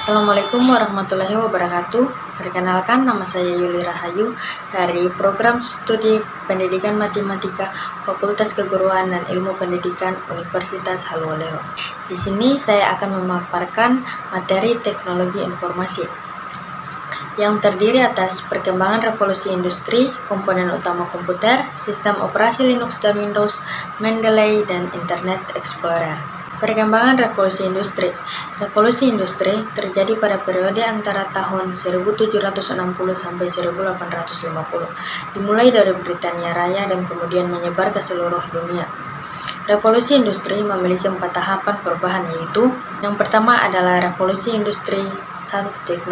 Assalamualaikum warahmatullahi wabarakatuh. Perkenalkan, nama saya Yuli Rahayu dari Program Studi Pendidikan Matematika Fakultas Keguruan dan Ilmu Pendidikan Universitas Haluoleo. Di sini saya akan memaparkan materi teknologi informasi yang terdiri atas perkembangan revolusi industri, komponen utama komputer, sistem operasi Linux dan Windows, Mendeley, dan Internet Explorer. Perkembangan revolusi industri. Revolusi industri terjadi pada periode antara tahun 1760 sampai 1850, dimulai dari Britania Raya dan kemudian menyebar ke seluruh dunia. Revolusi industri memiliki 4 tahapan perubahan, yaitu yang pertama adalah revolusi industri 1.0.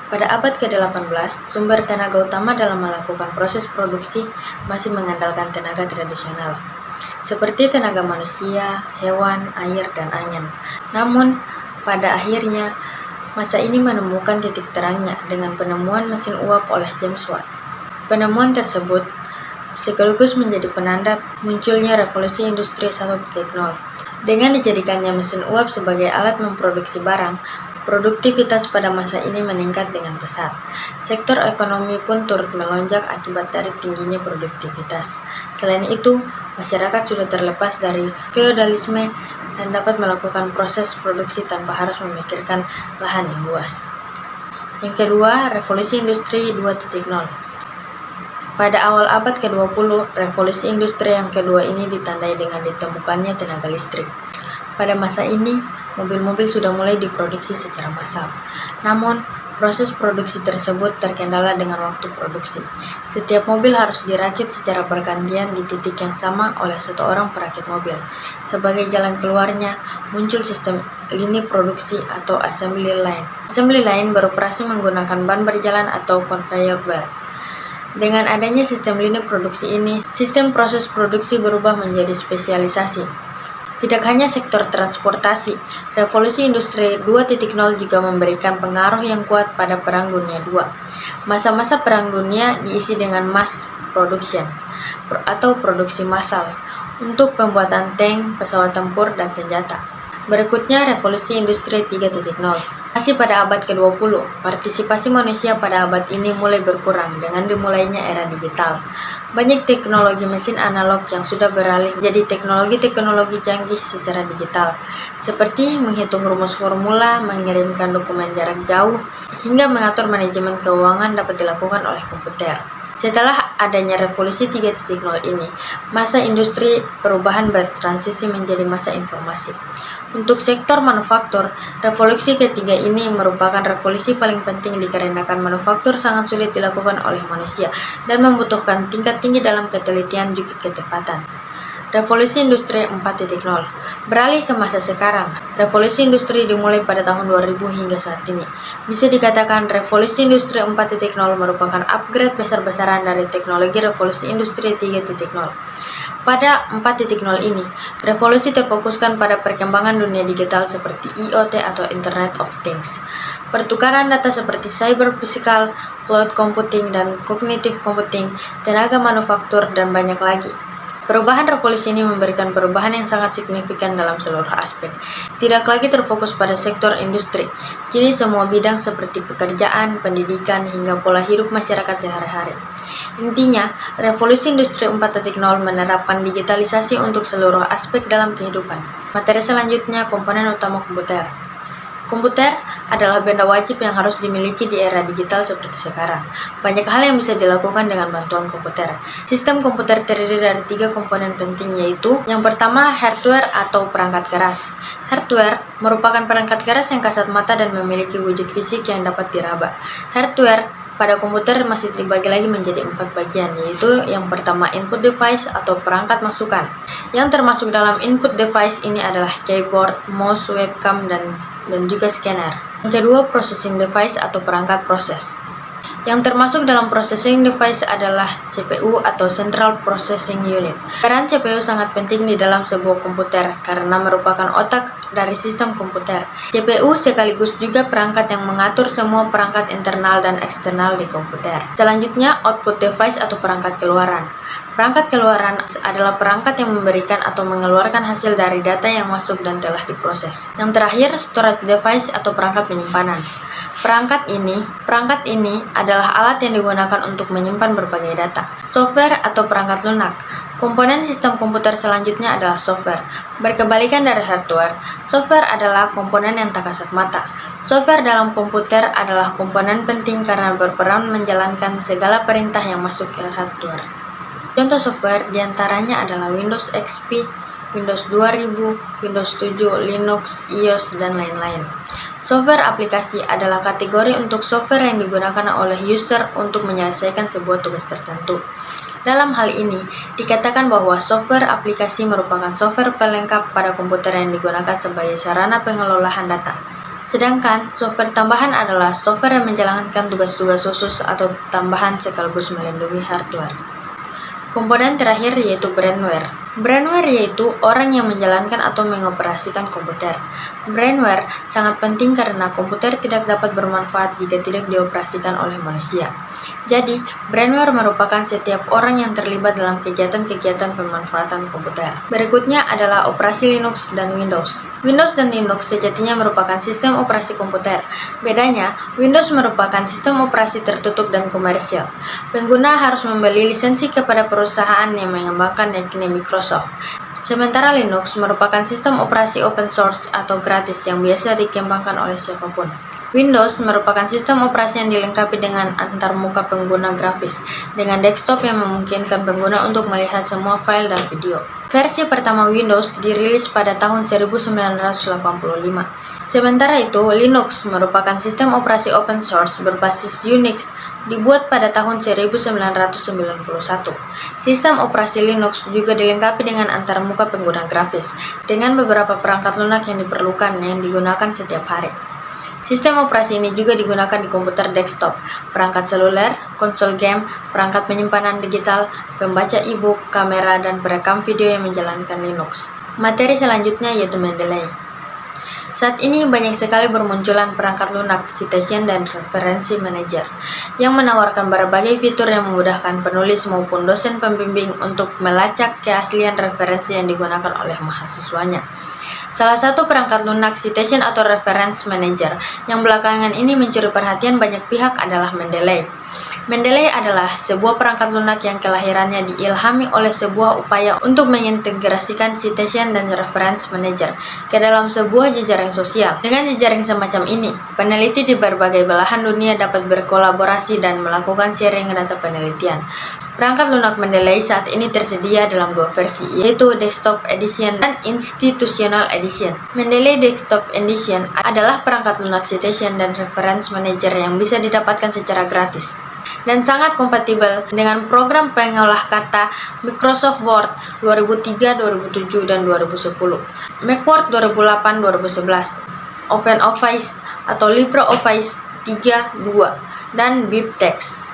Pada abad ke-18, sumber tenaga utama dalam melakukan proses produksi masih mengandalkan tenaga tradisional, seperti tenaga manusia, hewan, air, dan angin. Namun, pada akhirnya, masa ini menemukan titik terangnya dengan penemuan mesin uap oleh James Watt. Penemuan tersebut sekaligus menjadi penanda munculnya revolusi industri 1.0. Dengan dijadikannya mesin uap sebagai alat memproduksi barang, produktivitas pada masa ini meningkat dengan pesat. Sektor ekonomi pun turut melonjak akibat dari tingginya produktivitas. Selain itu, masyarakat sudah terlepas dari feodalisme dan dapat melakukan proses produksi tanpa harus memikirkan lahan yang luas. Yang kedua, revolusi industri 2.0. Pada awal abad ke-20, revolusi industri yang kedua ini ditandai dengan ditemukannya tenaga listrik. Pada masa ini, mobil-mobil sudah mulai diproduksi secara massal. Namun, proses produksi tersebut terkendala dengan waktu produksi. Setiap mobil harus dirakit secara bergantian di titik yang sama oleh satu orang perakit mobil. Sebagai jalan keluarnya, muncul sistem lini produksi atau assembly line. Assembly line beroperasi menggunakan ban berjalan atau conveyor belt. Dengan adanya sistem lini produksi ini, sistem proses produksi berubah menjadi spesialisasi. Tidak hanya sektor transportasi, revolusi industri 2.0 juga memberikan pengaruh yang kuat pada Perang Dunia II. Masa-masa Perang Dunia diisi dengan mass production atau produksi massal untuk pembuatan tank, pesawat tempur, dan senjata. Berikutnya, revolusi industri 3.0. Masih pada abad ke-20, partisipasi manusia pada abad ini mulai berkurang dengan dimulainya era digital. Banyak teknologi mesin analog yang sudah beralih menjadi teknologi-teknologi canggih secara digital, seperti menghitung rumus formula, mengirimkan dokumen jarak jauh, hingga mengatur manajemen keuangan dapat dilakukan oleh komputer. Setelah adanya revolusi 3.0 ini, masa industri perubahan bertransisi menjadi masa informasi. Untuk sektor manufaktur, revolusi ketiga ini merupakan revolusi paling penting dikarenakan manufaktur sangat sulit dilakukan oleh manusia dan membutuhkan tingkat tinggi dalam ketelitian juga ketepatan. Revolusi industri 4.0. Beralih ke masa sekarang, revolusi industri dimulai pada tahun 2000 hingga saat ini. Bisa dikatakan revolusi industri 4.0 merupakan upgrade besar-besaran dari teknologi revolusi industri 3.0. Pada 4.0 ini, revolusi terfokuskan pada perkembangan dunia digital seperti IoT atau Internet of Things, pertukaran data seperti cyber physical, cloud computing, dan cognitive computing, tenaga manufaktur, dan banyak lagi. Perubahan revolusi ini memberikan perubahan yang sangat signifikan dalam seluruh aspek. Tidak lagi terfokus pada sektor industri, kini semua bidang seperti pekerjaan, pendidikan, hingga pola hidup masyarakat sehari-hari. Intinya, revolusi industri 4.0 menerapkan digitalisasi untuk seluruh aspek dalam kehidupan. Materi selanjutnya, komponen utama komputer. Komputer adalah benda wajib yang harus dimiliki di era digital seperti sekarang. Banyak hal yang bisa dilakukan dengan bantuan komputer. Sistem komputer terdiri dari 3 komponen penting, yaitu yang pertama, hardware atau perangkat keras. Hardware merupakan perangkat keras yang kasat mata dan memiliki wujud fisik yang dapat diraba. Hardware pada komputer masih dibagi lagi menjadi 4 bagian, yaitu yang pertama input device atau perangkat masukan. Yang termasuk dalam input device ini adalah keyboard, mouse, webcam, dan juga scanner. Yang kedua, processing device atau perangkat proses. Yang termasuk dalam processing device adalah CPU atau Central Processing Unit. Peran CPU sangat penting di dalam sebuah komputer karena merupakan otak dari sistem komputer. CPU sekaligus juga perangkat yang mengatur semua perangkat internal dan eksternal di komputer. Selanjutnya, output device atau perangkat keluaran. Perangkat keluaran adalah perangkat yang memberikan atau mengeluarkan hasil dari data yang masuk dan telah diproses. Yang terakhir, storage device atau perangkat penyimpanan. Perangkat ini adalah alat yang digunakan untuk menyimpan berbagai data. Software atau perangkat lunak. Komponen sistem komputer selanjutnya adalah software. Berkebalikan dari hardware, software adalah komponen yang tak kasat mata. Software dalam komputer adalah komponen penting karena berperan menjalankan segala perintah yang masuk ke hardware. Contoh software diantaranya adalah Windows XP, Windows 2000, Windows 7, Linux, iOS, dan lain-lain. Software aplikasi adalah kategori untuk software yang digunakan oleh user untuk menyelesaikan sebuah tugas tertentu. Dalam hal ini, dikatakan bahwa software aplikasi merupakan software pelengkap pada komputer yang digunakan sebagai sarana pengelolaan data. Sedangkan software tambahan adalah software yang menjalankan tugas-tugas khusus atau tambahan sekaligus melindungi hardware. Komponen terakhir yaitu brainware. Brainware yaitu orang yang menjalankan atau mengoperasikan komputer. Brainware sangat penting karena komputer tidak dapat bermanfaat jika tidak dioperasikan oleh manusia. Jadi, brainware merupakan setiap orang yang terlibat dalam kegiatan-kegiatan pemanfaatan komputer. Berikutnya adalah operasi Linux dan Windows. Windows dan Linux sejatinya merupakan sistem operasi komputer. Bedanya, Windows merupakan sistem operasi tertutup dan komersial. Pengguna harus membeli lisensi kepada perusahaan yang mengembangkan, yakni Microsoft. Sementara Linux merupakan sistem operasi open source atau gratis yang biasa dikembangkan oleh siapapun. Windows merupakan sistem operasi yang dilengkapi dengan antarmuka pengguna grafis, dengan desktop yang memungkinkan pengguna untuk melihat semua file dan video. Versi pertama Windows dirilis pada tahun 1985. Sementara itu, Linux merupakan sistem operasi open source berbasis Unix, dibuat pada tahun 1991. Sistem operasi Linux juga dilengkapi dengan antarmuka pengguna grafis, dengan beberapa perangkat lunak yang diperlukan yang digunakan setiap hari. Sistem operasi ini juga digunakan di komputer desktop, perangkat seluler, konsol game, perangkat penyimpanan digital, pembaca e-book, kamera, dan perekam video yang menjalankan Linux. Materi selanjutnya yaitu Mendeley. Saat ini banyak sekali bermunculan perangkat lunak, citation, dan referensi manager yang menawarkan berbagai fitur yang memudahkan penulis maupun dosen pembimbing untuk melacak keaslian referensi yang digunakan oleh mahasiswanya. Salah satu perangkat lunak citation atau reference manager yang belakangan ini mencuri perhatian banyak pihak adalah Mendeley. Mendeley adalah sebuah perangkat lunak yang kelahirannya diilhami oleh sebuah upaya untuk mengintegrasikan citation dan reference manager ke dalam sebuah jejaring sosial. Dengan jejaring semacam ini, peneliti di berbagai belahan dunia dapat berkolaborasi dan melakukan sharing data penelitian. Perangkat lunak Mendeley saat ini tersedia dalam dua versi, yaitu Desktop Edition dan Institutional Edition. Mendeley Desktop Edition adalah perangkat lunak citation dan reference manager yang bisa didapatkan secara gratis dan sangat kompatibel dengan program pengolah kata Microsoft Word 2003, 2007, dan 2010, Macworld 2008, 2011, OpenOffice atau LibreOffice 3.2, dan BibTeX.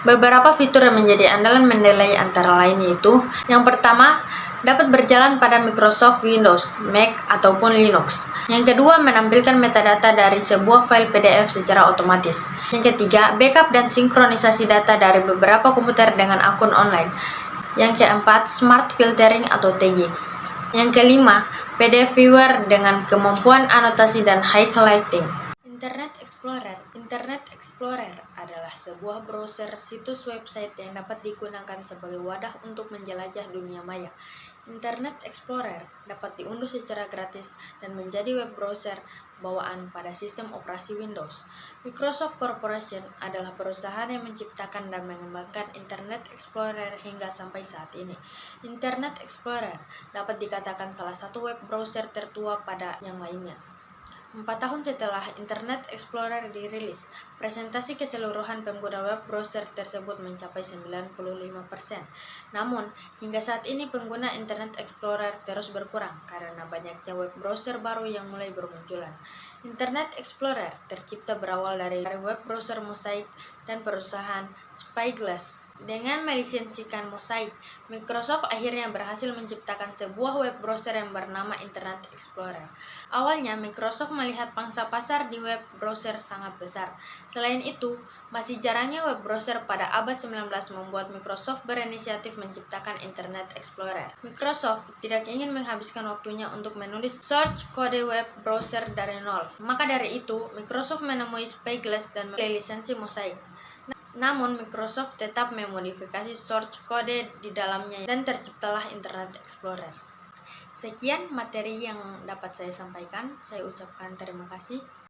Beberapa fitur yang menjadi andalan Mendeley antara lain yaitu, yang pertama, dapat berjalan pada Microsoft Windows, Mac, ataupun Linux. Yang kedua, menampilkan metadata dari sebuah file PDF secara otomatis. Yang ketiga, backup dan sinkronisasi data dari beberapa komputer dengan akun online. Yang keempat, Smart Filtering atau tagging. Yang kelima, PDF Viewer dengan kemampuan anotasi dan highlighting. Internet Explorer adalah sebuah browser situs website yang dapat digunakan sebagai wadah untuk menjelajah dunia maya. Internet Explorer dapat diunduh secara gratis dan menjadi web browser bawaan pada sistem operasi Windows. Microsoft Corporation adalah perusahaan yang menciptakan dan mengembangkan Internet Explorer hingga sampai saat ini. Internet Explorer dapat dikatakan salah satu web browser tertua pada yang lainnya. 4 tahun setelah Internet Explorer dirilis, presentasi keseluruhan pengguna web browser tersebut mencapai 95%. Namun, hingga saat ini pengguna Internet Explorer terus berkurang karena banyaknya web browser baru yang mulai bermunculan. Internet Explorer tercipta berawal dari web browser Mosaic dan perusahaan Spyglass. Dengan melisensikan Mosaic, Microsoft akhirnya berhasil menciptakan sebuah web browser yang bernama Internet Explorer. Awalnya, Microsoft melihat pangsa pasar di web browser sangat besar. Selain itu, masih jarangnya web browser pada abad 19 membuat Microsoft berinisiatif menciptakan Internet Explorer. Microsoft tidak ingin menghabiskan waktunya untuk menulis source kode web browser dari nol. Maka dari itu, Microsoft menemui Spyglass dan melisensi Mosaic. Namun, Microsoft tetap memodifikasi source kode di dalamnya dan terciptalah Internet Explorer. Sekian materi yang dapat saya sampaikan. Saya ucapkan terima kasih.